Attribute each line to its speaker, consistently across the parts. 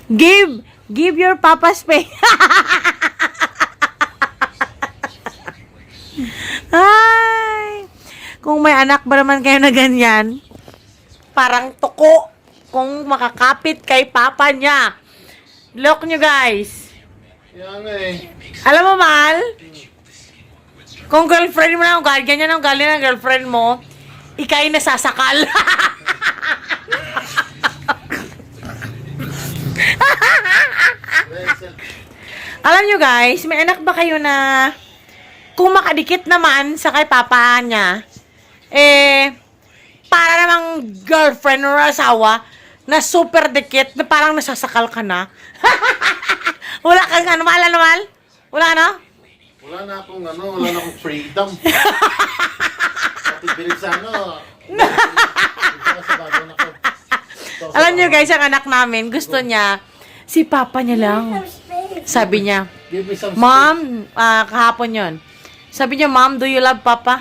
Speaker 1: Give your papa space. Ay, kung may anak ba naman kayo na ganyan, parang tuko kung makakapit kay papa niya. Look nyo guys.
Speaker 2: Yan eh.
Speaker 1: Alam mo, mahal? Kung girlfriend mo na, kung ganyan ang galing ng girlfriend mo, ikay nasasakal. Alam nyo guys, may anak ba kayo na kung makadikit naman sa kay papa niya, para namang girlfriend or asawa na super dikit na parang nasasakal ka na. Wala kang ano, mahal? Wala ano?
Speaker 2: Wala na akong freedom. Pati bilis
Speaker 1: Alam nyo guys, ang anak namin, gusto niya, si papa niya lang. Sabi niya,
Speaker 2: Give me some
Speaker 1: Mom, kahapon yon. Sabi niya, Mom, do you love Papa?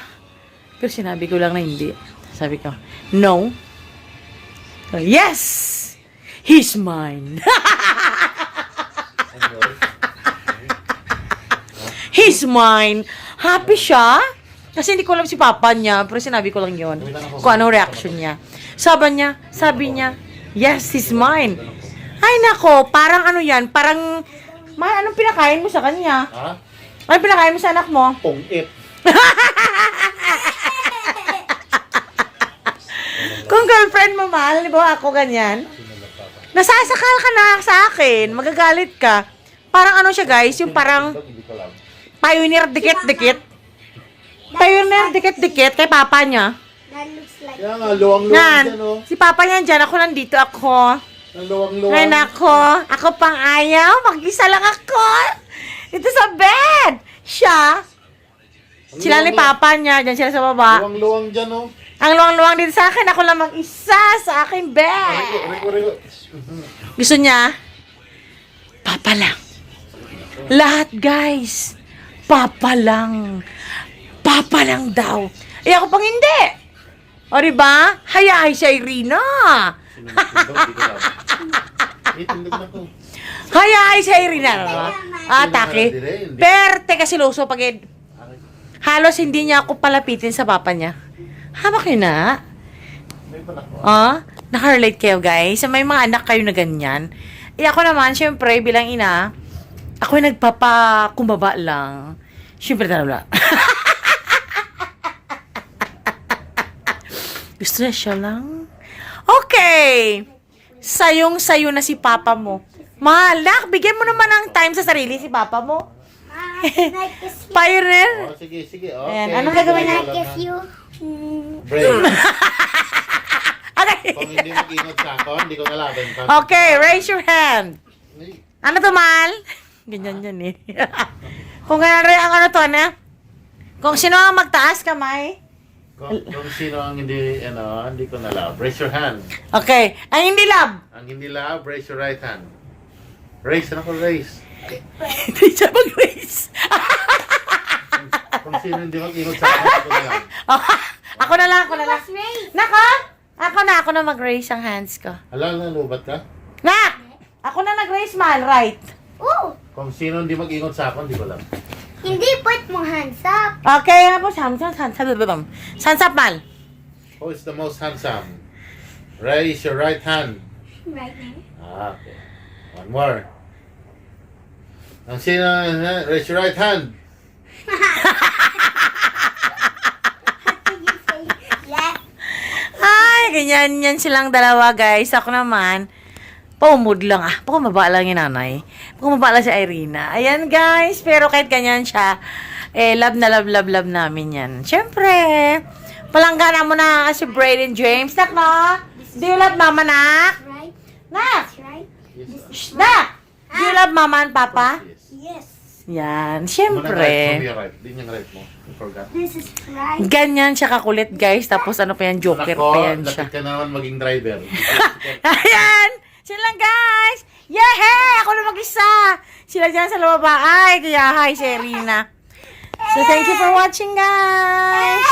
Speaker 1: Pero sinabi ko lang na hindi. Sabi ko, no. Yes! He's mine. He's mine. Happy siya. Kasi hindi ko alam si Papa niya. Pero sinabi ko lang yon. Kung anong reaction niya. Sabi niya, yes, he's mine. Ay nako, parang ano yan, parang, anong pinakain mo sa kanya?
Speaker 2: Ha?
Speaker 1: Anong pinakain mo sa anak mo?
Speaker 2: Pong-it.
Speaker 1: Kung girlfriend mo, mahal, di ba ako ganyan? Nasasakal ka na sa akin, magagalit ka. Parang ano siya guys, yung parang pioneer dikit-dikit. Pioneer dikit-dikit kay papa niya.
Speaker 3: That looks like
Speaker 2: Yan nga, luwang-luwang
Speaker 1: Nan,
Speaker 2: dyan, oh.
Speaker 1: si papa niya dyan, ako nandito ako.
Speaker 2: Ang luwang-luwang.
Speaker 1: Ay nako, ako pang ayaw, mag-isa lang ako. Ito sa bed. Siya, sila ni papa niya, dyan sila sa baba.
Speaker 2: Luwang-luwang dyan, oh.
Speaker 1: Ang luwang-luwang din sa akin, ako lang mag-isa sa aking bed.
Speaker 2: Rico.
Speaker 1: Gusto niya, papa lang. Lahat guys, papa lang. Papa lang daw. Eh ako pang hindi. O diba? Hayahay si Irina.
Speaker 2: Itindog na ko.
Speaker 1: Hayahay si Irina. Atake. Perte kasi loso pag halos hindi niya ako palapitin sa papa niya. Hama kayo na. Nakarelate kayo guys. May mga anak kayo na ganyan. Eh ako naman, syempre, bilang ina, ako yung nagpapakumbaba lang. Syempre talaga. Gusto na siya lang. Okay. Sayong-sayo na si papa mo. Malak, bigyan mo naman ng time sa sarili si papa mo.
Speaker 3: I kiss you.
Speaker 1: Pioneer.
Speaker 2: Oh, sige. Okay.
Speaker 1: Ayan, anong gagawin niya?
Speaker 3: I kiss you.
Speaker 2: Brave.
Speaker 1: Okay.
Speaker 2: Kung hindi mag-ingot sa ako, hindi ko nalaban ka.
Speaker 1: Okay, raise your hand. Ano to, Mal? Ganyan yan eh. Kung ganyan rin ang ano to, ano? Kung sino ang magtaas kamay.
Speaker 2: Kung sino ang hindi ko na-love, raise your hand.
Speaker 1: Okay. Ang hindi love.
Speaker 2: Ang hindi love, raise your right hand. Raise, ano ko raise?
Speaker 1: Hindi siya mag-raise.
Speaker 2: Kung sino hindi mag-ingot sa akin, hindi ko na-love.
Speaker 1: Ako na lang.
Speaker 3: Let's raise.
Speaker 1: Naka? Ako na mag-raise ang hands ko.
Speaker 2: Alam na, lubat ka?
Speaker 1: Nak! Ako na nag-raise, Mal. Right.
Speaker 3: Ooh.
Speaker 2: Kung sino hindi mag-ingot sa akin, hindi ko alam.
Speaker 3: Hindi, put mo hands up.
Speaker 1: Okay, nga po. Hands up, Mal.
Speaker 2: Who is the most handsome? Raise your right hand.
Speaker 3: Right now.
Speaker 2: Okay. One more. Ang sino, raise your right hand.
Speaker 3: Did you say yes?
Speaker 1: Ay, ganyan yan silang dalawa, guys. Ako naman, paumod lang Pakumaba lang yung nanay. Pakumaba lang si Irina. Ayan, guys. Pero kahit ganyan siya, love na love namin yan. Siyempre, palanggana mo na si Brayden James. Nak, no? Do you love mama, nak?
Speaker 3: Right?
Speaker 1: Nak!
Speaker 3: That's right.
Speaker 1: Shh, nak! Do you love mama and papa?
Speaker 2: Yes.
Speaker 3: Yes.
Speaker 1: Yan,
Speaker 2: Muna right,
Speaker 1: siyempre.
Speaker 2: right. Din yung right mo. I forgot.
Speaker 3: This is right.
Speaker 1: Ganyan siya kakulit, guys. Tapos ano pa yan, joker
Speaker 2: Nako,
Speaker 1: pa yan siya.
Speaker 2: lapit ka naman maging driver.
Speaker 1: Ayan! Sila lang, guys! Yehey! Ako na mag-isa! Sila dyan sa lumaba. Ay, kaya hi, Serena. So, thank you for watching, guys!